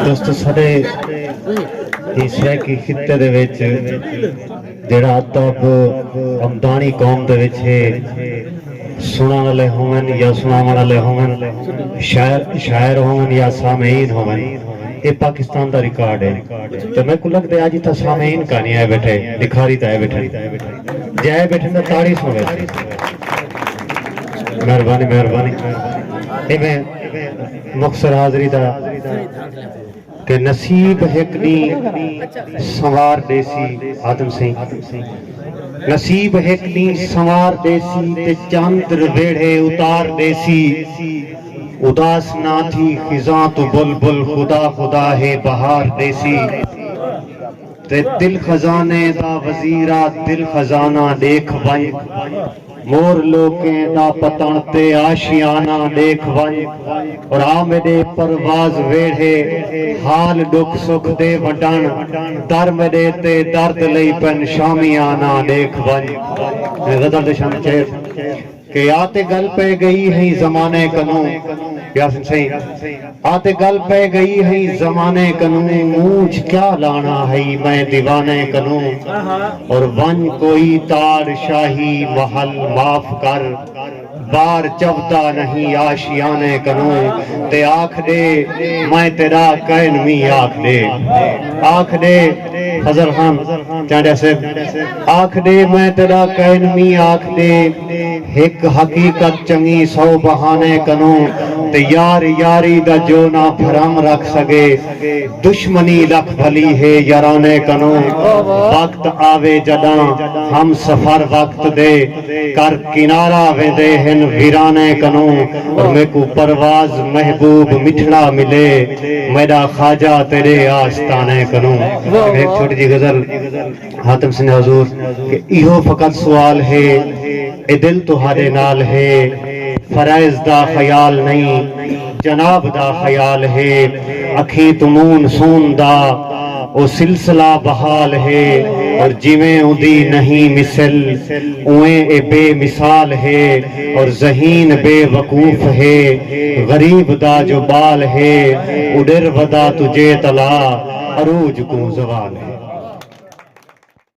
دوستو سارے تیسرے کی خطے دے وچ جڑا ادب امدانی قوم دے وچ ہے سنن والے ہون یا سناون والے ہون شاعر ہون یا سامعین ہون یہ پاکستان دا ریکارڈ ہے تو میں کو لگتا ہے آج تا سامعین کا نہیں آئے بیٹھے دکھاری تا آئے بیٹھے جائے بیٹھے نا تاڑی سن بیٹھے مہربانی مہربانی اے میں مختصر حاضری دا کہ نصیب ہکنی سوار دیسی آدم سہیں نصیب ہکنی سوار دیسی تے چاندر ویڑھے اتار دیسی اداس نہ تھی خزاں تو بلبل خدا خدا ہے بہار دیسی تے دل خزانے دا وزیرہ دل خزانہ دیکھ ون مور لوکیں دا پتنتے آشیانہ دیکھ ون اور آمدے پرواز ویڑھے حال ڈک سکھ دے وڈن در میرے تے درد لئی پن شامیانہ دیکھ ون غزل دے شام چیز کہ آتے گل پہ گئی ہیں زمانے کنوں یاسن صحیح آتے گل پہ گئی ہیں زمانے کنوں مونچھ کیا لانا ہے میں دیوانے کنوں اور ون کوئی تار شاہی محل معاف کر بار چوتا نہیں آشیانے کنوں تے آکھ دے میں تیرا کہن می آکھ دے حضر خان چانڈے سے آکھ دے میں تیرا کہن می آکھ دے ایک حقیقت چنگی سو بہانے کنوں تے یار یاری دا جو نہ بھرم رکھ سگے دشمنی لکھ بھلی ہے یارانے کنوں وقت آوے جداں ہم سفر وقت دے کر کنارہ ویندے ہن ویرانے کنوں اور میں کو پرواز محبوب مٹھڑا ملے میرا خواجہ تیرے آستانے کنوں ایک چھوٹی جی غزل حاتم سنگھ حضور کہ ایہو فقط سوال ہے اے دل تہارے نال ہے فرائض دا خیال نہیں جناب دا خیال ہے اکھی تمون سون دا او سلسلہ بحال ہے اور جویں اندی نہیں مثل اویں اے بے مثال ہے اور ذہین بے وقوف ہے غریب دا جو بال ہے اڈر ودا تجھے تلا عروج کو زوال ہے